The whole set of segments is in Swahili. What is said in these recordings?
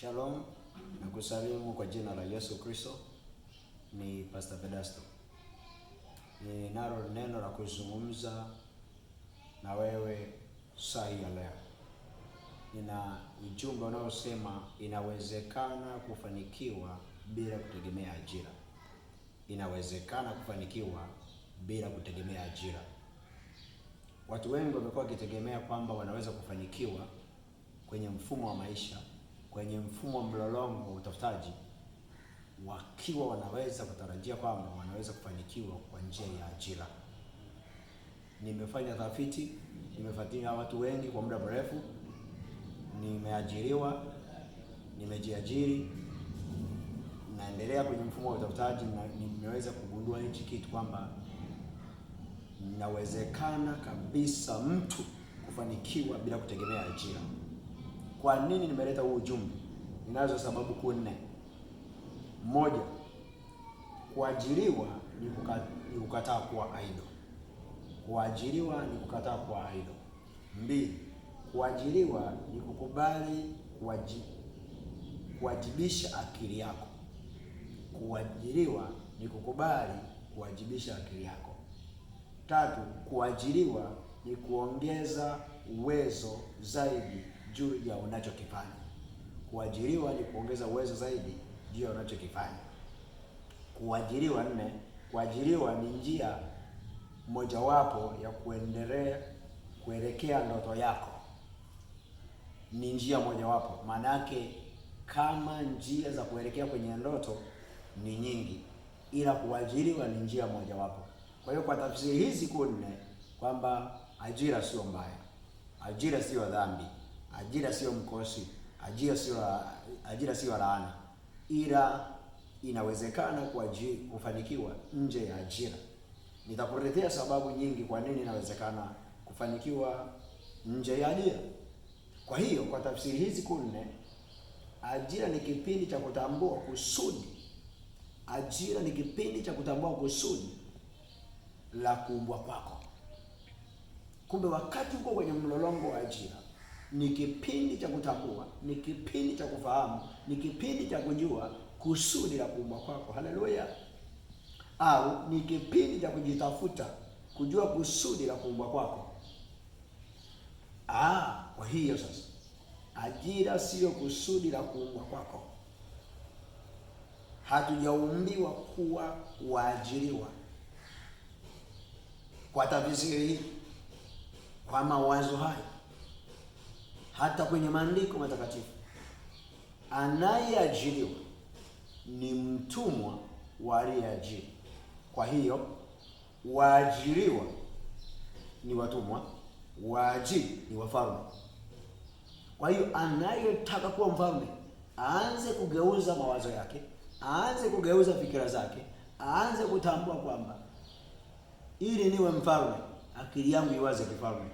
Shalom, na kusalimu kwa jina la Yesu Kristo. Ni Pastor Pedasto. Ninalo neno la kuzungumza na wewe saa hii ya leo. Nina ujumbe unaosema inawezekana kufanikiwa bila kutegemea ajira. Inawezekana kufanikiwa bila kutegemea ajira. Watu wengi wamekuwa wakitegemea kwamba wanaweza kufanikiwa kwenye mfumo wa maisha, kwenye mfumo wa mlolongo wa utafutaji, wakiwa wanaweza kutarajia kwamba wanaweza kufanikiwa kwa njia ya ajira. Nimefanya tafiti, nimefuatilia watu wengi kwa muda mrefu, nimeajiriwa, nimejiajiri, naendelea kwenye mfumo wa utafutaji, na nimeweza kugundua hichi kitu kwamba inawezekana kabisa mtu kufanikiwa bila kutegemea ajira. Kwa nini nimeleta huu ujumbe? Ninazo sababu kuu nne. Moja, kuajiriwa ni kukataa kuwa idle. Kuajiriwa ni kukataa kuwa idle. Mbili, kuajiriwa ni kukubali kuwajibisha akili yako. Kuajiriwa ni kukubali kuwajibisha akili yako. Tatu, kuajiriwa ni kuongeza uwezo zaidi juu ya unachokifanya. Kuajiriwa ni kuongeza uwezo zaidi juu ya unachokifanya. Kuajiriwa. Nne, kuajiriwa ni njia mojawapo ya kuelekea ndoto yako. Ni njia mojawapo. Maana yake kama njia za kuelekea kwenye ndoto ni nyingi, ila kuajiriwa ni njia mojawapo. Kwa hiyo kwa tafsiri hizi kuu nne, kwamba ajira sio mbaya, ajira sio dhambi, ajira sio mkosi, ajira sio laana, ila inawezekana kufanikiwa nje ya ajira. Nitakuletea sababu nyingi kwa nini inawezekana kufanikiwa nje ya ajira. Kwa hiyo kwa tafsiri hizi kuu nne, ajira ni kipindi cha kutambua kusudi. Ajira ni kipindi cha kutambua kusudi la kuumbwa kwako. Kumbe wakati uko kwenye mlolongo wa ajira, ni kipindi cha kutambua, ni kipindi cha kufahamu, ni kipindi cha kujua kusudi la kuumbwa kwako. Haleluya! Au ni kipindi cha kujitafuta, kujua kusudi la kuumbwa kwako. Kwa hiyo sasa, ajira sio kusudi la kuumbwa kwako. Hatujaumbiwa kuwa waajiriwa. Kwa tafsiri hii, kwa mawazo haya, hata kwenye maandiko matakatifu, anayeajiriwa ni mtumwa wa aliyeajiri. Kwa hiyo waajiriwa ni watumwa, waajiri ni wafalme. Kwa hiyo anayetaka kuwa mfalme aanze kugeuza mawazo yake, aanze kugeuza fikira zake, aanze kutambua kwamba ili niwe mfalme, akili yangu iwaze kifalme.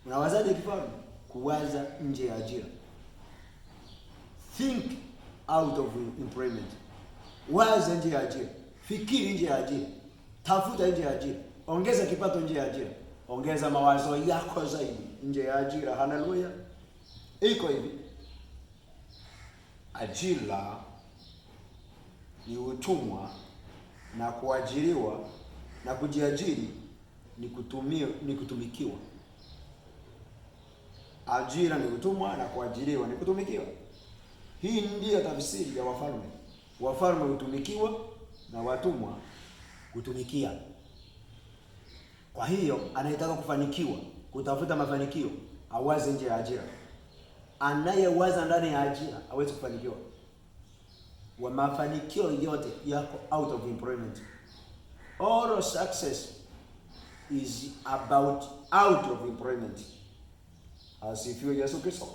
Unawazaje kifalme? Kuwaza nje ya ajira. Think out of employment. Waza nje ya ajira. Fikiri nje ya ajira. Tafuta nje ya ajira. Ongeza kipato nje ya ajira. Ongeza mawazo yako zaidi nje ya ajira. Haleluya! Iko hivi. Ajira ni utumwa, na kuajiriwa na kujiajiri ni kutumikiwa. Ajira ni utumwa na kuajiriwa ni kutumikiwa. Hii ndiyo tafsiri ya wafalme. Wafalme hutumikiwa na watumwa kutumikia. Kwa hiyo anayetaka kufanikiwa, kutafuta mafanikio, awaze nje ya ajira. Anayewaza ndani ya ajira hawezi kufanikiwa. Wa mafanikio yote yako out of employment. All success is about out of employment. Asifiwe Yesu Kristo.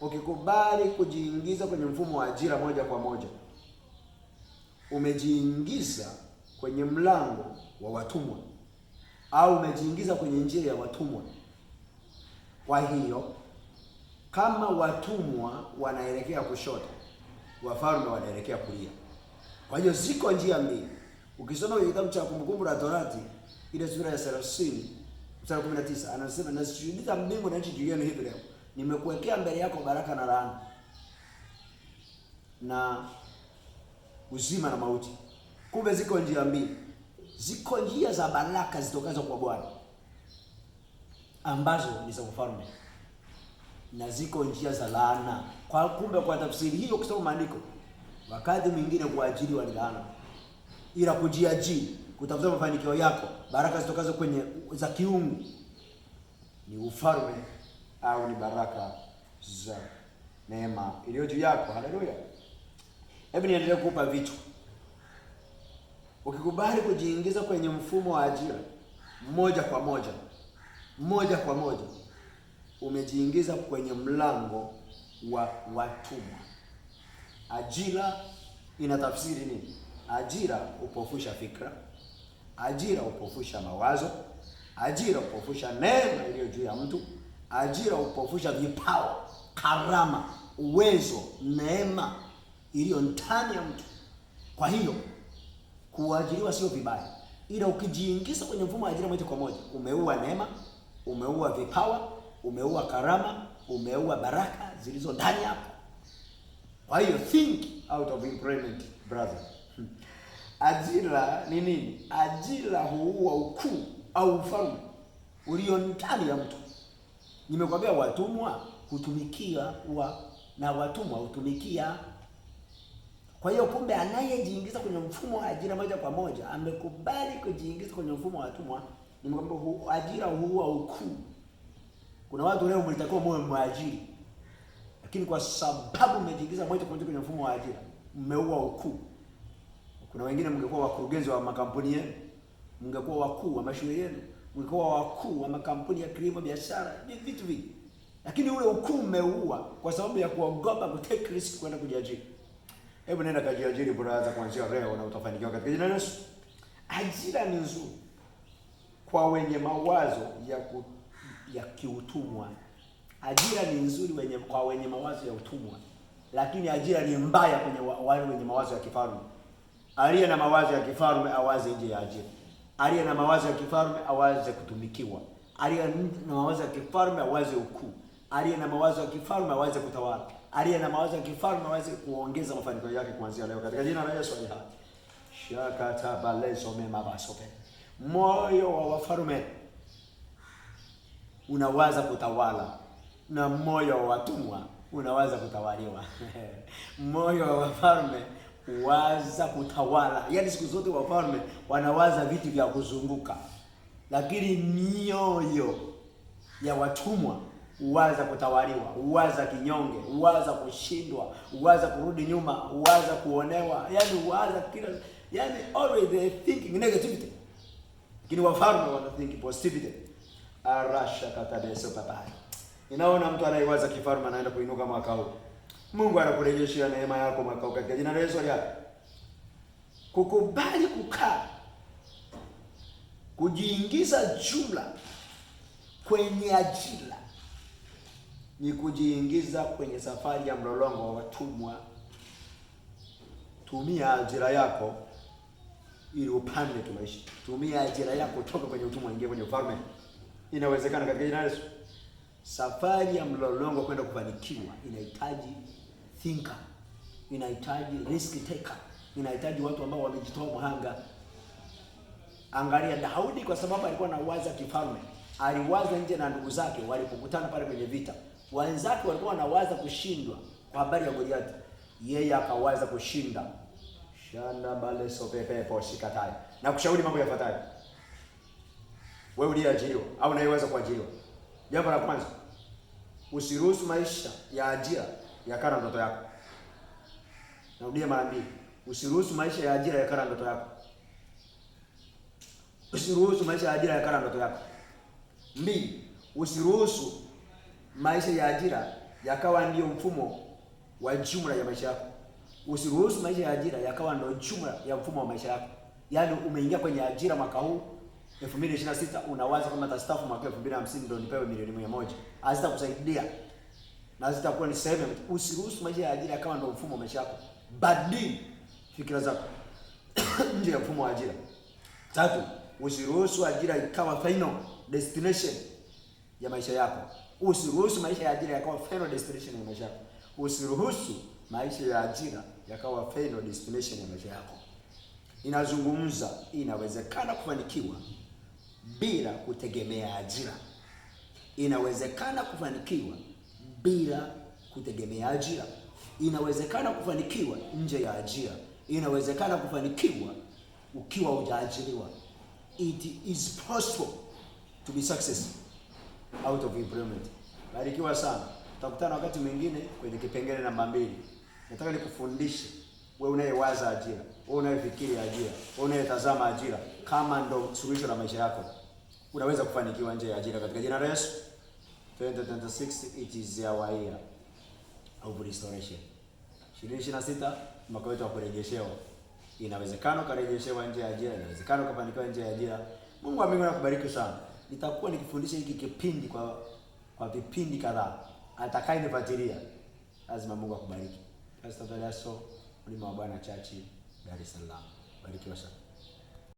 Ukikubali kujiingiza kwenye mfumo wa ajira moja kwa moja, umejiingiza kwenye mlango wa watumwa, au umejiingiza kwenye njia ya watumwa. Kwa hiyo kama watumwa wanaelekea kushoto, wafalme wanaelekea kulia. Kwa hiyo ziko njia mbili. Ukisoma kitabu cha Kumbukumbu la Torati ile sura ya 30 mstari 19, anasema nashuhudia mbingu na nchi juu yenu hivi leo, nimekuwekea mbele yako baraka na laana. na uzima na mauti. Kumbe ziko njia mbili. Ziko njia za baraka zitokazo kwa Bwana ambazo ni za ufalme, na ziko njia za laana. Kumbe kwa tafsiri hiyo, kusoma maandiko, wakati mwingine kuajiriwa ni laana, ila kujiajiri, kutafuta mafanikio yako, baraka zitokazo kwenye za kiungu ni ufalme au ni baraka za neema iliyo juu yako. Haleluya! Hebu niendelee kukupa vitu. Ukikubali kujiingiza kwenye mfumo wa ajira moja kwa moja, umejiingiza kwenye mlango wa watumwa. Ajira ina tafsiri nini? Ajira upofusha fikra, ajira upofusha mawazo, ajira upofusha neema iliyo juu ya mtu, ajira upofusha vipawa, karama, uwezo, neema iliyo ndani ya mtu. Kwa hiyo kuajiriwa sio vibaya, ila ukijiingiza kwenye mfumo wa ajira moja kwa moja, umeua neema, umeua vipawa, umeua karama, umeua baraka zilizo ndani yako. Kwa hiyo think out of employment, brother. Ajira ni nini? Ajira huua ukuu au ufalme ulio ndani ya mtu. Nimekwambia watumwa hutumikia na watumwa hutumikia. Kwa hiyo kumbe anayejiingiza kwenye mfumo wa ajira moja kwa moja amekubali kujiingiza kwenye mfumo wa watumwa. Nimekwambia ajira huua ukuu. Kuna watu leo mlitakiwa muwe mwajiri, lakini kwa sababu mmejiingiza moja kwa moja kwenye mfumo wa ajira, mmeua ukuu. Kuna wengine mngekuwa wakurugenzi wa makampuni yenu, mngekuwa wakuu wa mashule yenu, mngekuwa wakuu wa makampuni ya kilimo, biashara, vitu vingi. Lakini ule ukuu mmeua kwa sababu ya kuogopa kutake risk kwenda kujiajiri. Hebu nenda kajiajiri brother, kuanzia leo na utafanikiwa katika jina la Yesu. Ajira ni nzuri kwa wenye mawazo ya kiutumwa. Ajira ni nzuri kwa wenye mawazo ya utumwa, lakini ajira ni mbaya kwenye wale wenye mawazo ya kifalme. Aliye na mawazo ya kifalme awaze nje ya ajira. Aliye na mawazo ya kifalme awaze kutumikiwa. Aliye na mawazo ya kifalme awaze ukuu. Aliye na mawazo ya kifalme awaze kutawala. Aliye na mawazo ya kifalme awaze kuongeza mafanikio yake kuanzia leo katika jina la Yesu. Shakata baleso mema basope. Moyo wa wafalme unawaza kutawala, na moyo wa watumwa unawaza kutawaliwa. Moyo wa wafalme waza kutawala. Yaani siku zote wafalme wanawaza vitu vya kuzunguka, lakini mioyo ya watumwa uwaza kutawaliwa, uwaza kinyonge, uwaza kushindwa, uwaza kurudi nyuma, uwaza kuonewa. Yaani uwaza kila, yaani always they thinking negativity. Lakini wafalme wana think positivity. Arasha katadeso papai. Inaona mtu anayewaza kifalme anaenda kuinuka mwaka huu. Mungu anakurejeshia neema yako mwaka huu katika jina la Yesu. Kukubali kukaa, kujiingiza jumla kwenye ajira ni kujiingiza kwenye safari ya mlolongo wa watumwa. Tumia ajira yako ili upande maisha. Tumia ajira yako kutoka kwenye utumwa ingia kwenye ufalme. Inawezekana katika jina la Yesu. Safari ya mlolongo kwenda kufanikiwa inahitaji thinker, inahitaji risk taker, inahitaji watu ambao wamejitoa mhanga. Angalia Daudi, kwa sababu alikuwa na waza kifalme, aliwaza nje na ndugu zake walipokutana pale kwenye vita. Wenzake walikuwa wanawaza kushindwa kwa habari ya Goliathi, yeye akawaza kushinda. Shanda bale sopepe poshikatai. Na kushauri mambo yafuatayo. Wewe uliyeajiriwa au unayeweza kuajiriwa. Jambo la kwanza, usiruhusu maisha ya ajira yakana ndoto yako. Narudia mara mbili. Usiruhusu maisha ya ajira yakana ndoto yako. Usiruhusu maisha ya ajira yakana ndoto yako. 2, usiruhusu maisha ya ajira yakawa ndio mfumo wa jumla ya maisha yako. Usiruhusu maisha ya ajira yakawa ndio jumla ya mfumo wa maisha yako. Yaani umeingia kwenye ajira mwaka huu 2026 unawaza kama tastaafu mwaka 2050 ndio nipewe milioni 100. Hazitakusaidia. Na zitakuwa ni sehemu. Usiruhusu maisha ya ajira kama ndio mfumo wa maisha yako. Badili fikra zako nje ya mfumo wa ajira. 3, usiruhusu ajira ikawa final destination ya maisha yako. Usiruhusu maisha ya ajira yakawa final destination ya maisha yako. Usiruhusu maisha ya ajira yakawa final destination ya maisha yako. Inazungumza inawezekana kufanikiwa bila kutegemea ajira. Inawezekana kufanikiwa bila kutegemea ajira. Inawezekana kufanikiwa nje ya ajira. Inawezekana kufanikiwa ukiwa hujaajiriwa. It is possible to be successful out of employment. Barikiwa sana. Tutakutana wakati mwingine kwenye kipengele namba 2. Nataka nikufundishe wewe unayewaza ajira, wewe unayefikiri ajira, wewe unayetazama ajira kama ndo suluhisho la maisha yako. Unaweza kufanikiwa nje ya ajira katika jina la Yesu. 2026 it is our year of restoration. 2026 mwaka wetu wa kurejeshewa. Inawezekana ukarejeshewa nje ya ajira, inawezekana ukafanikiwa nje ya ajira. Mungu wa mbinguni akubariki sana. Nitakuwa nikifundisha hiki kipindi kwa vipindi kadhaa. Atakayenifuatilia lazima Mungu akubariki. Pastor Dalaso, Mlima wa Bwana Church, Dar es Salaam. Barikiwa sana.